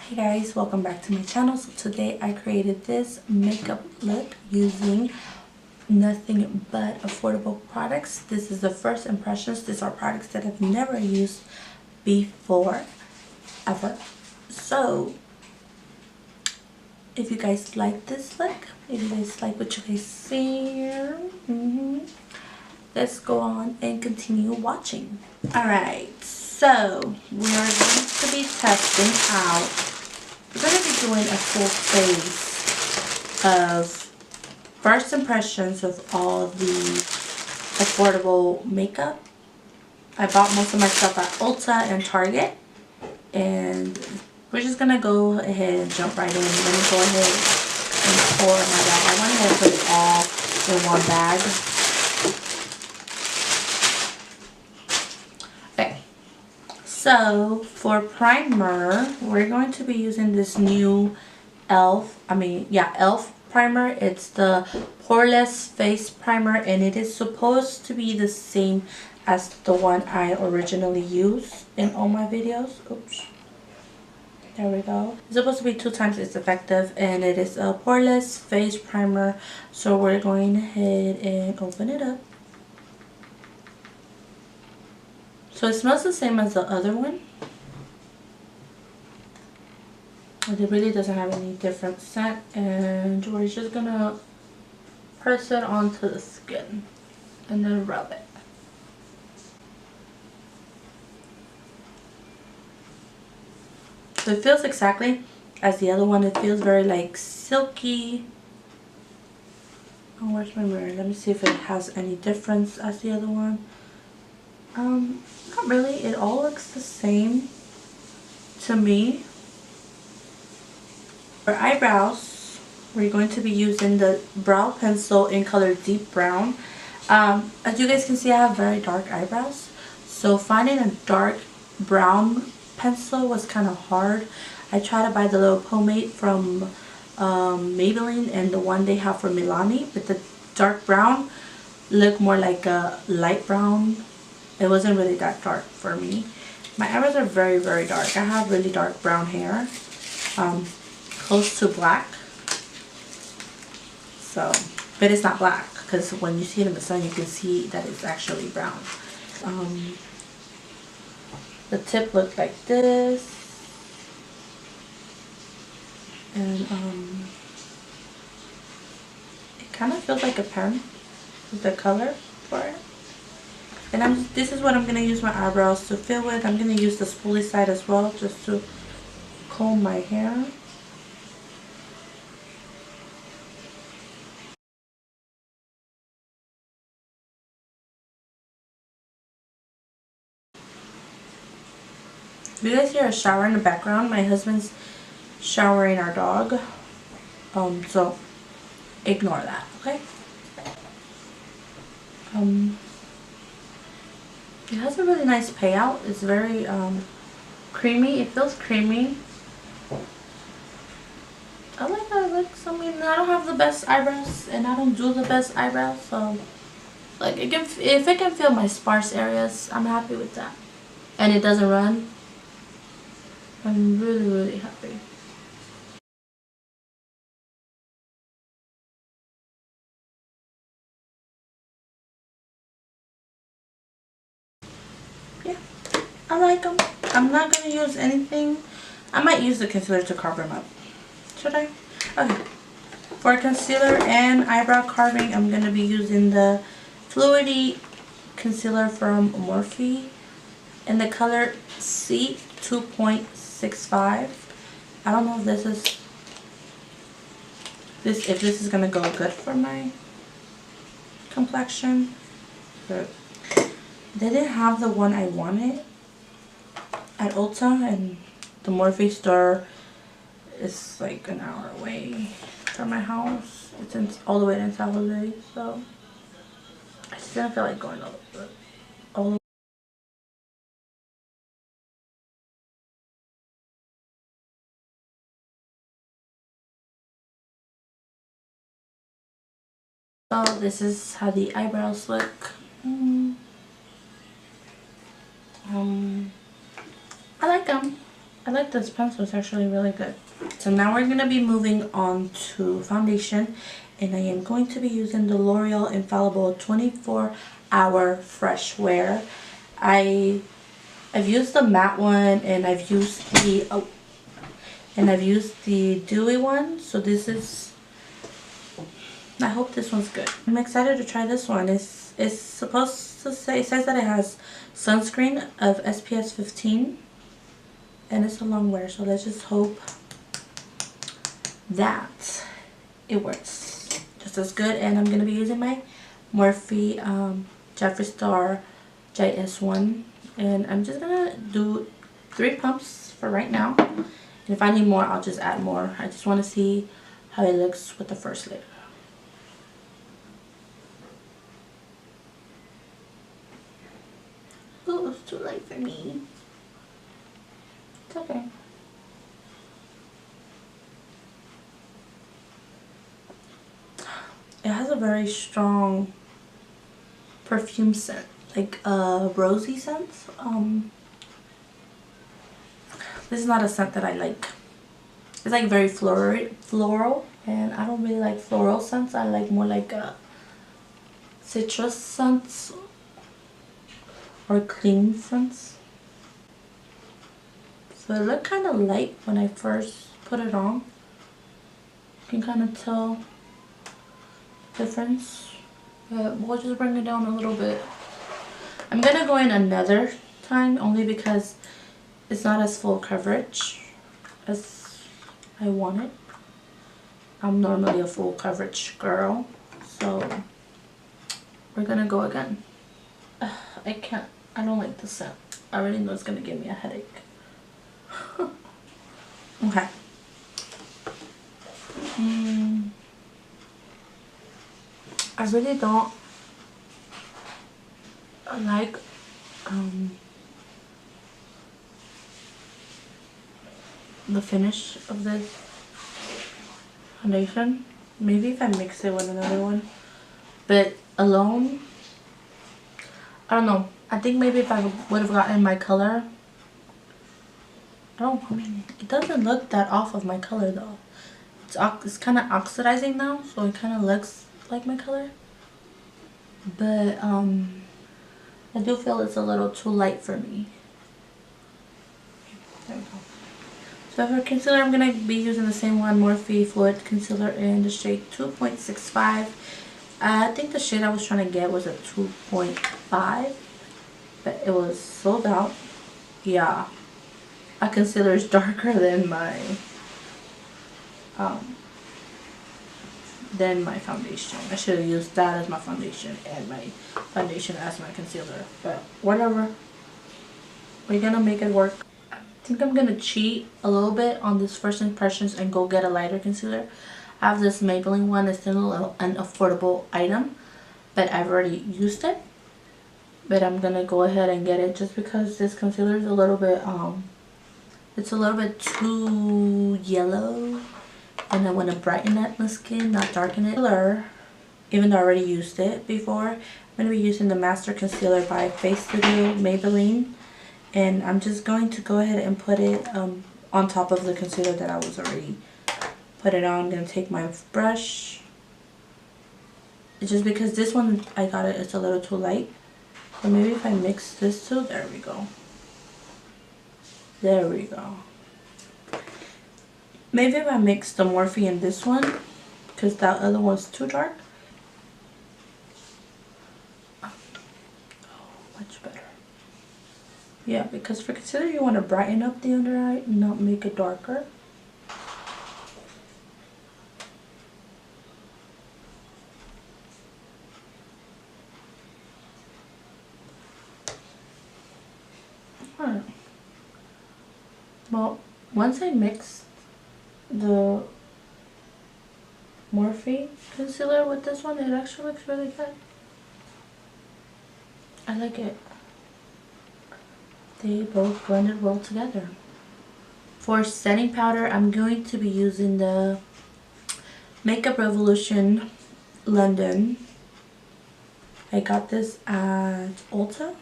Hey guys, welcome back to my channel. So today I created this makeup look using nothing but affordable products. This is the first impressions. These are products that I've never used before ever. So if you guys like this look, if you guys like what you guys see here, let's go on and continue watching. Alright, so we are going to be testing out. We're going to be doing a full face of first impressions of all the affordable makeup. I bought most of my stuff at Ulta and Target, and we're just going to go ahead and jump right in. Let me go ahead and pour my bag. I went ahead and put it all in one bag. Okay. So for primer, we're going to be using this new E.L.F. E.L.F. primer. It's the Poreless face primer, and it is supposed to be the same as the one I originally used in all my videos. Oops. There we go. It's supposed to be 2 times as effective, and it is a Poreless face primer. So we're going ahead and open it up. So it smells the same as the other one. It really doesn't have any different scent, and we're just gonna press it onto the skin and then rub it. So it feels exactly as the other one. It feels very like silky. Oh, where's my mirror? Let me see if it has any difference as the other one. Not really. It all looks the same to me. For eyebrows, we're going to be using the brow pencil in color Deep Brown. As you guys can see, I have very dark eyebrows, so finding a dark brown pencil was kind of hard. I tried to buy the little pomade from Maybelline and the one they have for Milani, but the dark brown looked more like a light brown. It wasn't really that dark for me. My eyebrows are very, very dark. I have really dark brown hair, close to black. So, but it's not black, because when you see it in the sun, you can see that it's actually brown. The tip looked like this, and it kind of feels like a pen with the color for it. And this is what I'm going to use my eyebrows to fill with. I'm going to use the spoolie side as well, just to comb my hair. You guys hear a shower in the background. My husband's showering our dog. So ignore that, okay? It has a really nice payout. It's very creamy. It feels creamy. I like how it looks. I mean, I don't have the best eyebrows, and I don't do the best eyebrows, so like if it can fill my sparse areas, I'm happy with that. And it doesn't run. I'm really, really happy. Yeah, I like them. I'm not going to use anything. I might use the concealer to carve them up. Should I? Okay. For concealer and eyebrow carving, I'm going to be using the Fluidity concealer from Morphe in the color C2.65. I don't know if this is going to go good for my complexion, but they didn't have the one I wanted at Ulta, and the Morphe store is like an hour away from my house. It's all the way in Infallible, so I just didn't feel like going all the way. So this is how the eyebrows look. I like them. I like this pencil. It's actually really good. So now we're going to be moving on to foundation. And I am going to be using the L'Oreal Infallible 24-Hour Fresh Wear. I've used the matte one, and I've used the dewy one. So this is, I hope this one's good. I'm excited to try this one. It's supposed to say, it says that it has sunscreen of SPF 15. And it's a long wear, so let's just hope that it works just as good. And I'm going to be using my Morphe Jeffree Star JS1. And I'm just going to do 3 pumps for right now. And if I need more, I'll just add more. I just want to see how it looks with the first layer. Oh, it's too light for me. It's okay. It has a very strong perfume scent, like a rosy scent. This is not a scent that I like. It's like very floral, and I don't really like floral scents. I like more like citrus scents or clean scents. So it looked kind of light when I first put it on. You can kind of tell the difference, but we'll just bring it down a little bit. I'm gonna go in another time only because it's not as full coverage as I want it. I'm normally a full coverage girl, so we're gonna go again. I don't like the scent. I already know it's gonna give me a headache. Okay. I really don't like the finish of this foundation. Maybe if I mix it with another one, but alone, I don't know. I think maybe if I would have gotten my color, I mean, it doesn't look that off of my color though. It's kind of oxidizing now, so it kind of looks like my color. But I do feel it's a little too light for me. There we go. So for concealer, I'm going to be using the same one, Morphe Fluid Concealer in the shade 2.65. I think the shade I was trying to get was a 2.5, but it was sold out. Yeah. My concealer is darker than my foundation. I should have used that as my foundation and my foundation as my concealer, but whatever. We're gonna make it work. I think I'm gonna cheat a little bit on this first impressions and go get a lighter concealer. I have this Maybelline one. It's still an affordable item, but I've already used it. But I'm gonna go ahead and get it just because this concealer is a little bit it's a little bit too yellow, and I want to brighten up my skin, not darken it. Even though I already used it before, I'm going to be using the Master Concealer by Face Studio Maybelline, and I'm just going to go ahead and put it on top of the concealer that I was already put it on. I'm going to take my brush. It's just because this one I got it's a little too light, so maybe if I mix this too, there we go. There we go. Maybe if I mix the Morphe in this one, because that other one's too dark. Oh, much better. Yeah, because for concealer you want to brighten up the under eye, not make it darker. Alright. Well, once I mix the Morphe concealer with this one, it actually looks really good. I like it. They both blended well together. For setting powder, I'm going to be using the Makeup Revolution London. I got this at Ulta.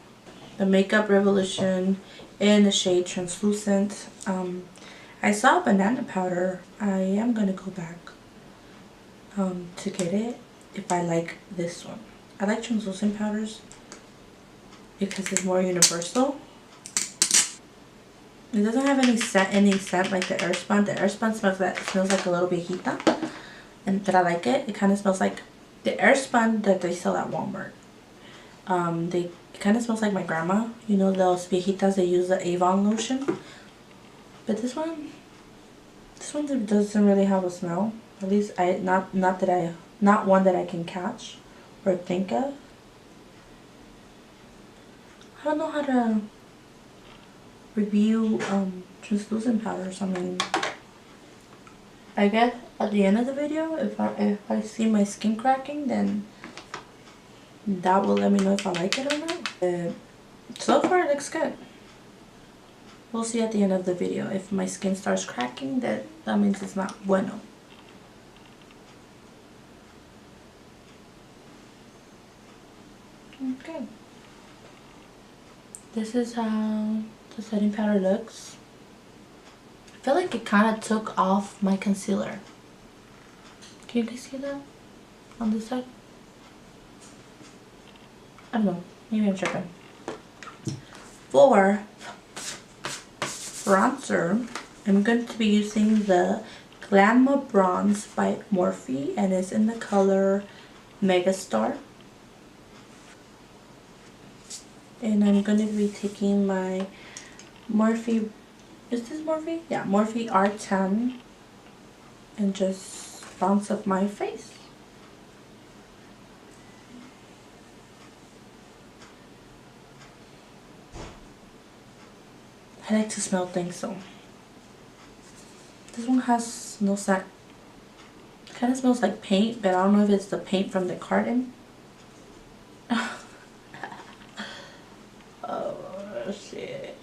The Makeup Revolution in the shade Translucent. I saw banana powder. I am gonna go back to get it if I like this one. I like translucent powders because it's more universal. It doesn't have any scent like the Airspun. The Airspun smells like a little viejita, but I like it. It kind of smells like the Airspun that they sell at Walmart. It kind of smells like my grandma. You know those viejitas that use the Avon lotion. But this one doesn't really have a smell. At least not one that I can catch or think of. I don't know how to review translucent powders. I mean, I guess at the end of the video, if I see my skin cracking, then that will let me know if I like it or not. So far it looks good. We'll see at the end of the video. If my skin starts cracking, that means it's not bueno. Okay. This is how the setting powder looks. I feel like it kind of took off my concealer. Can you guys see that on this side? I don't know. Maybe I'm tripping. For bronzer, I'm going to be using the GlamaBronze by Morphe, and it's in the color Megastar. And I'm going to be taking my Morphe, is this Morphe? Yeah, Morphe R10, and just bounce up my face. I like to smell things, so this one has no scent. It kind of smells like paint, but I don't know if it's the paint from the carton. Oh shit.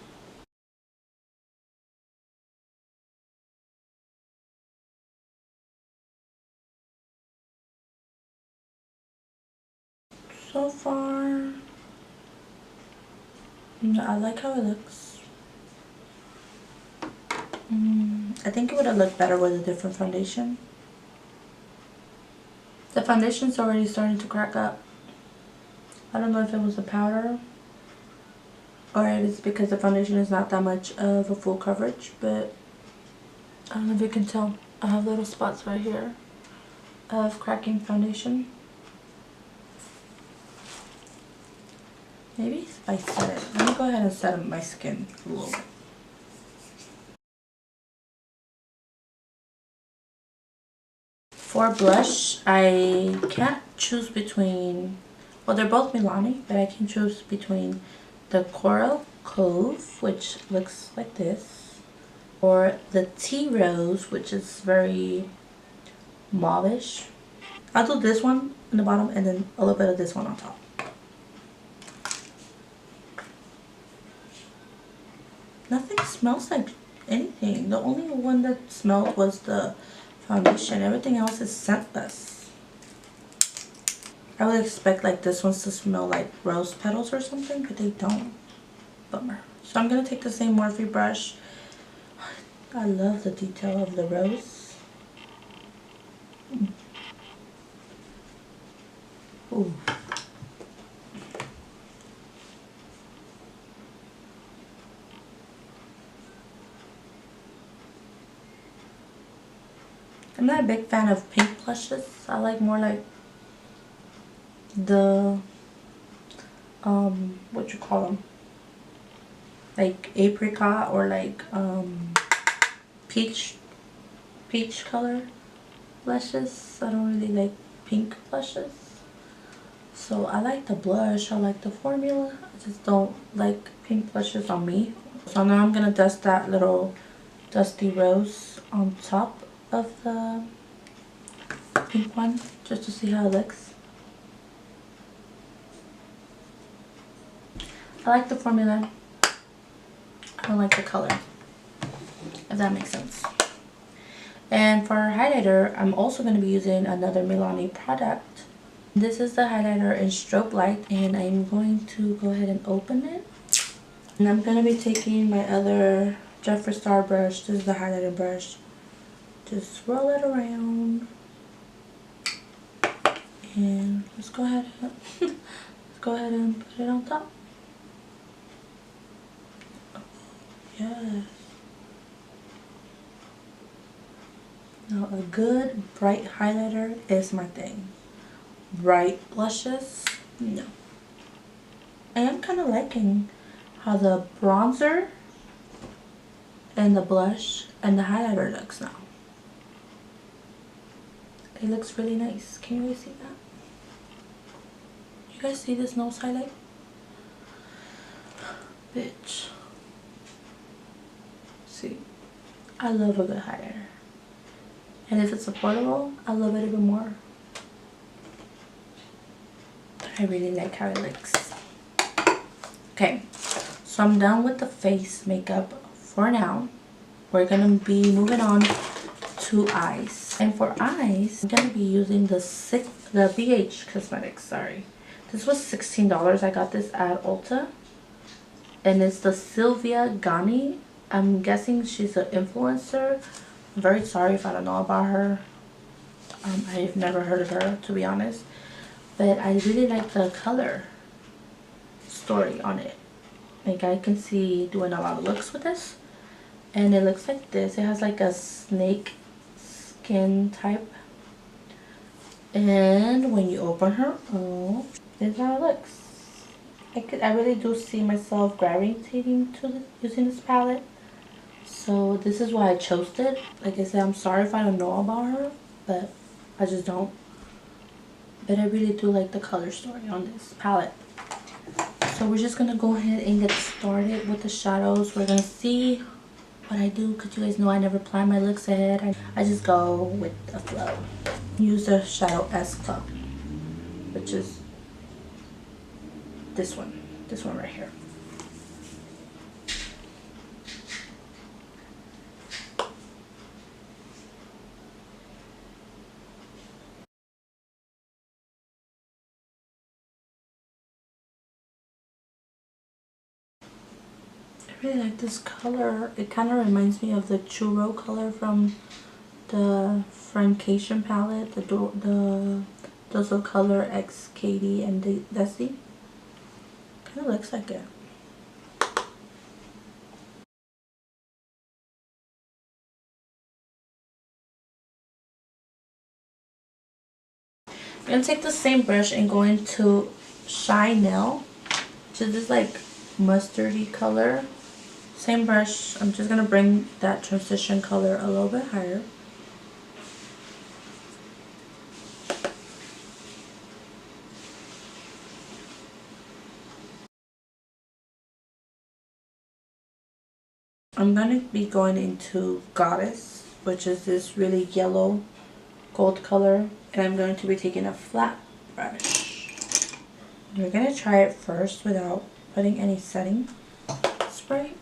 So far, I like how it looks. I think it would have looked better with a different foundation. The foundation's already starting to crack up. I don't know if it was the powder or if it's because the foundation is not that much of a full coverage, but I don't know if you can tell. I have little spots right here of cracking foundation. Maybe if I set it. Let me go ahead and set up my skin a little bit. For blush, I can't choose between, well, they're both Milani, but I can choose between the Coral Cove, which looks like this, or the Tea Rose, which is very mauve-ish. I'll do this one on the bottom and then a little bit of this one on top. Nothing smells like anything. The only one that smelled was the foundation. Everything else is scentless. I would expect like this one's to smell like rose petals or something, but they don't. Bummer. So I'm gonna take the same Morphe brush. I love the detail of the rose. Ooh. I'm not a big fan of pink blushes. I like more like the what you call them, like apricot or like peach color blushes. I don't really like pink blushes, so I like the blush, I like the formula. I just don't like pink blushes on me. So now I'm gonna dust that little dusty rose on top of the pink one just to see how it looks. I like the formula. I don't like the color, if that makes sense. And for highlighter, I'm also going to be using another Milani product. This is the highlighter in Strobe Light, and I'm going to go ahead and open it. And I'm going to be taking my other Jeffree Star brush. This is the highlighter brush. Just swirl it around. And let's go ahead and put it on top. Yes. Now a good bright highlighter is my thing. Bright blushes, no. I am kind of liking how the bronzer and the blush and the highlighter looks now. It looks really nice. Can you guys see that? You guys see this nose highlight? Bitch. See, I love a good highlighter. And if it's affordable, I love it even more. I really like how it looks. Okay, so I'm done with the face makeup for now. We're gonna be moving on to eyes. And for eyes, I'm gonna be using the BH Cosmetics, sorry. This was $16. I got this at Ulta. And it's the Sylvia Gani. I'm guessing she's an influencer. I'm very sorry if I don't know about her. I've never heard of her, to be honest. But I really like the color story on it. Like, I can see doing a lot of looks with this. And it looks like this. It has like a snake skin type. And when you open her, oh, this is how it looks. I really do see myself gravitating to using this palette. So this is why I chose it. Like I said, I'm sorry if I don't know about her, but I just don't. But I really do like the color story on this palette. So we're just gonna go ahead and get started with the shadows. We're gonna see what I do, because you guys know I never plan my looks ahead. I just go with the flow. Use the shadow S Club, which is this one right here. I really like this color. It kind of reminds me of the churro color from the Francation palette, the Dose of Color X Katie and Desi. Kind of looks like it. I'm gonna take the same brush and go into Shine Nail, which is this like mustardy color. Same brush. I'm just gonna bring that transition color a little bit higher. I'm gonna be going into Goddess, which is this really yellow gold color, and I'm going to be taking a flat brush. We're gonna try it first without putting any setting spray.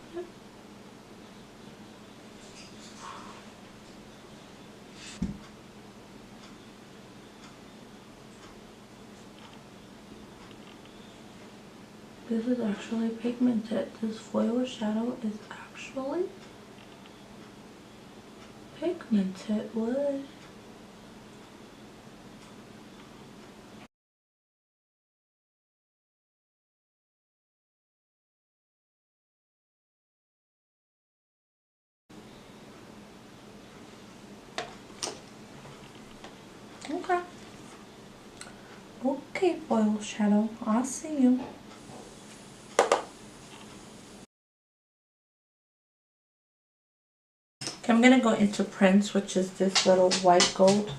This is actually pigmented. This foil shadow is actually pigmented. What? Okay. Okay, foil shadow. I'll see you. Okay, I'm gonna go into Prince, which is this little white gold.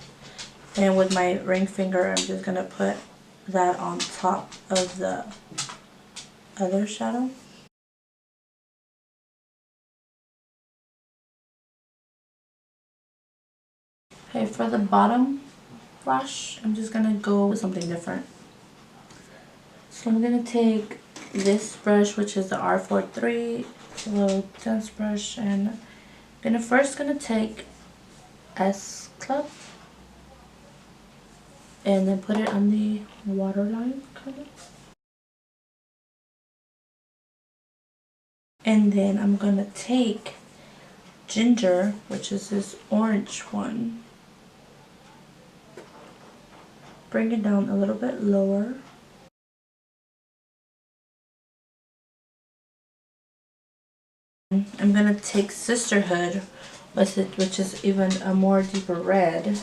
And with my ring finger, I'm just gonna put that on top of the other shadow. Okay, for the bottom blush, I'm just gonna go with something different. So I'm gonna take this brush, which is the R43, it's a little dense brush, and I'm gonna take S Club and then put it on the waterline kind of. And then I'm gonna take Ginger, which is this orange one, bring it down a little bit lower. I'm gonna take Sisterhood, which is even a more deeper red.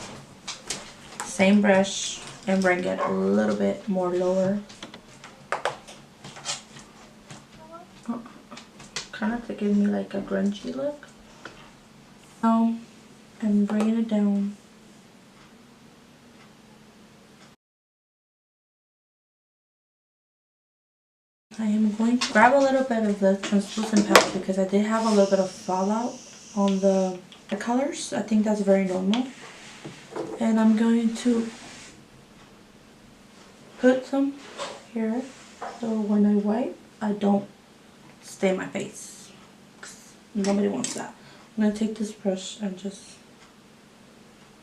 Same brush, and bring it a little bit more lower. Kind of to give me like a grungy look. Now I'm bringing it down. I am going to grab a little bit of the translucent palette because I did have a little bit of fallout on the colors. I think that's very normal. And I'm going to put some here so when I wipe, I don't stain my face. Nobody wants that. I'm going to take this brush and just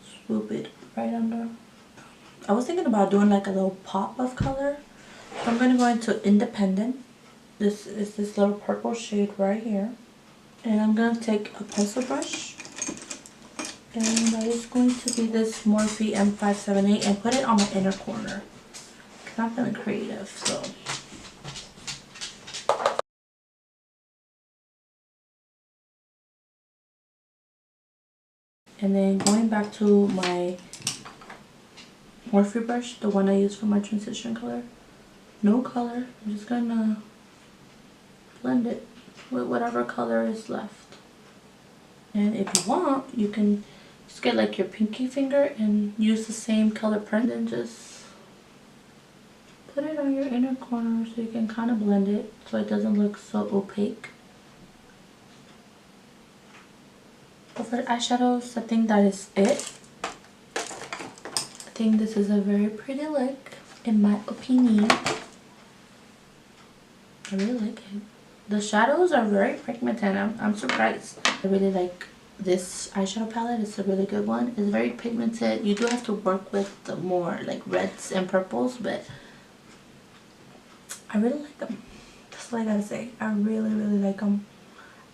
swoop it right under. I was thinking about doing like a little pop of color. I'm going to go into Independent. This is this little purple shade right here. And I'm going to take a pencil brush. And that is going to be this Morphe M578 and put it on my inner corner. Because I'm feeling creative, so. And then going back to my Morphe brush, the one I use for my transition color. No color. I'm just gonna blend it with whatever color is left. And if you want, you can just get like your pinky finger and use the same color print and just put it on your inner corner so you can kind of blend it so it doesn't look so opaque. But for eyeshadows, I think that is it. I think this is a very pretty look in my opinion. I really like it. The shadows are very pigmented. I'm surprised. I really like this eyeshadow palette. It's a really good one. It's very pigmented. You do have to work with the more like reds and purples, but I really like them. That's all I gotta say. I really like them.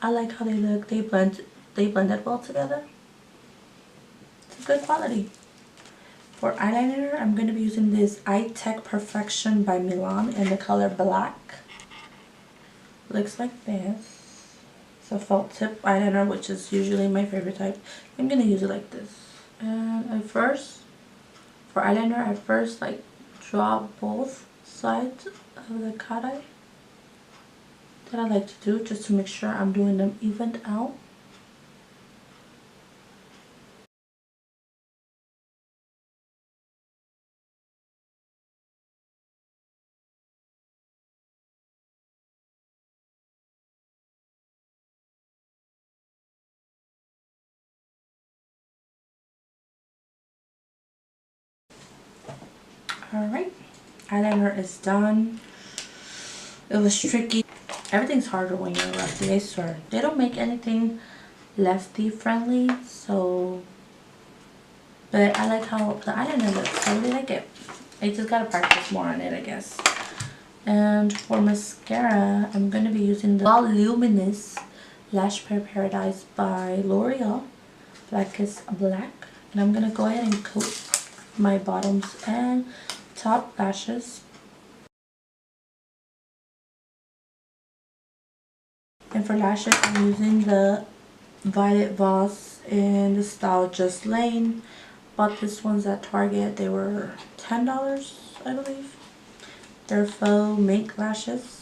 I like how they look. They blended well together. It's good quality. For eyeliner, I'm going to be using this Eye Tech Perfection by Milani in the color Black. Looks like this. It's a felt tip eyeliner, which is usually my favorite type. I'm going to use it like this. And for eyeliner, I first like draw both sides of the cat eye. That I like to do just to make sure I'm doing them evened out. Alright, eyeliner is done. It was tricky. Everything's harder when you're lefty, I swear. They don't make anything lefty friendly, so. But I like how the eyeliner looks. I really like it. I just gotta practice more on it, I guess. And for mascara, I'm gonna be using the Voluminous Lash Paradise by L'Oreal, Blackest Black. And I'm gonna go ahead and coat my bottoms and top lashes. And for lashes, I'm using the Violet Voss in the style Just Lane. Bought this ones at Target. They were $10, I believe. They're faux Mink lashes.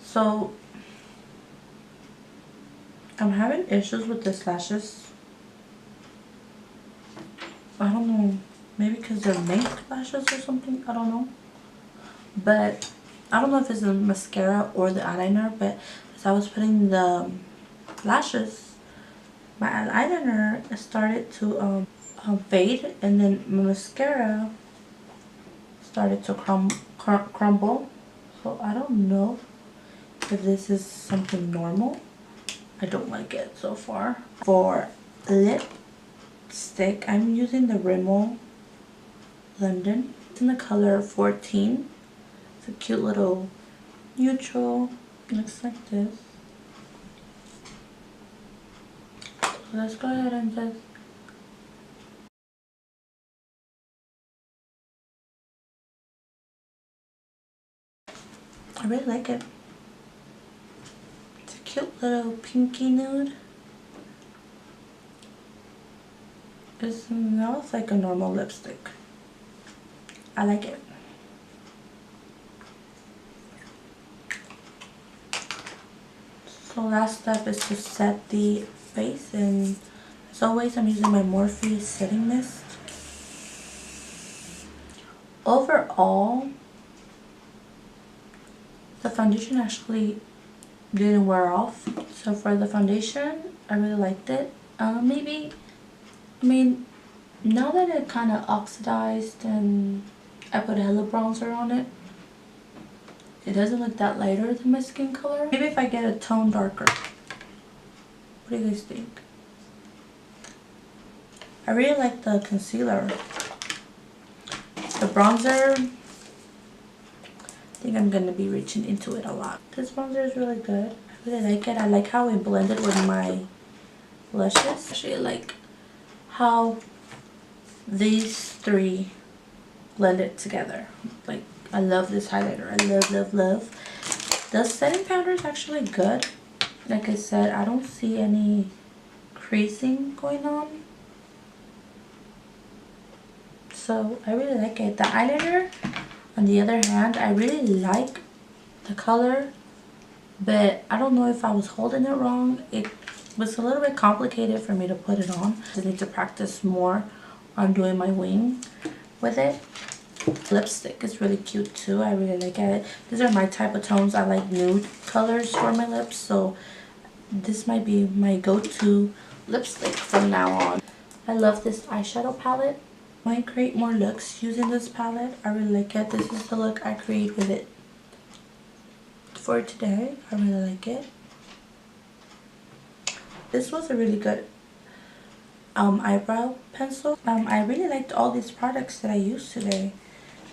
So I'm having issues with these lashes. I don't know. Maybe because they're Mink lashes or something. I don't know. But I don't know if it's the mascara or the eyeliner. But as I was putting the lashes, my eyeliner started to fade. And then my mascara started to crumble. So I don't know if this is something normal I don't like it so far. For lipstick, I'm using the Rimmel London. It's in the color 14. It's a cute little neutral. It looks like this. So let's go ahead and just I really like it. It's a cute little pinky nude. It smells like a normal lipstick. I like it. So last step is to set the face, and as always I'm using my Morphe setting mist. Overall, the foundation actually didn't wear off. So for the foundation, I really liked it. Now that it kind of oxidized and I put a hella bronzer on it, it doesn't look that lighter than my skin color. Maybe if I get a tone darker. What do you guys think? I really like the concealer. The bronzer, I think I'm going to be reaching into it a lot. This bronzer is really good. I really like it. I like how it blended with my blushes. Actually, I like how these three blended together. Like, I love this highlighter. I love. The setting powder is actually good. Like I said, I don't see any creasing going on. So I really like it. The eyeliner, on the other hand, I really like the color, but I don't know if I was holding it wrong. It was a little bit complicated for me to put it on. I need to practice more on doing my wing with it. Lipstick is really cute too. I really like it. These are my type of tones. I like nude colors for my lips, so this might be my go-to lipstick from now on. I love this eyeshadow palette. I might create more looks using this palette. I really like it. This is the look I create with it for today. I really like it. This was a really good eyebrow pencil. I really liked all these products that I used today.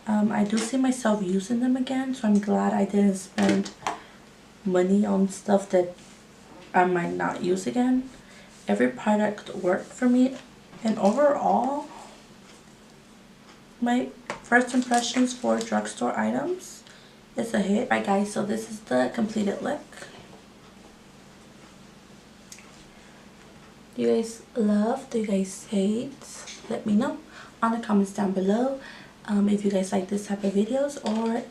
I do see myself using them again, so I'm glad I didn't spend money on stuff that I might not use again. Every product worked for me, and overall, my first impressions for drugstore items is a hit. Alright guys, so this is the completed look. Do you guys love? Do you guys hate? Let me know on the comments down below. If you guys like this type of videos, or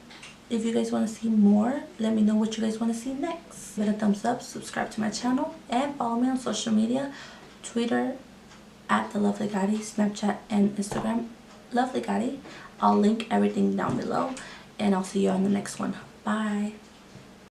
if you guys want to see more, let me know what you guys want to see next. Give it a thumbs up, subscribe to my channel, and follow me on social media. Twitter @TheLovelyGani, Snapchat and Instagram Lovely Gani. I'll link everything down below, and I'll see you on the next one. Bye.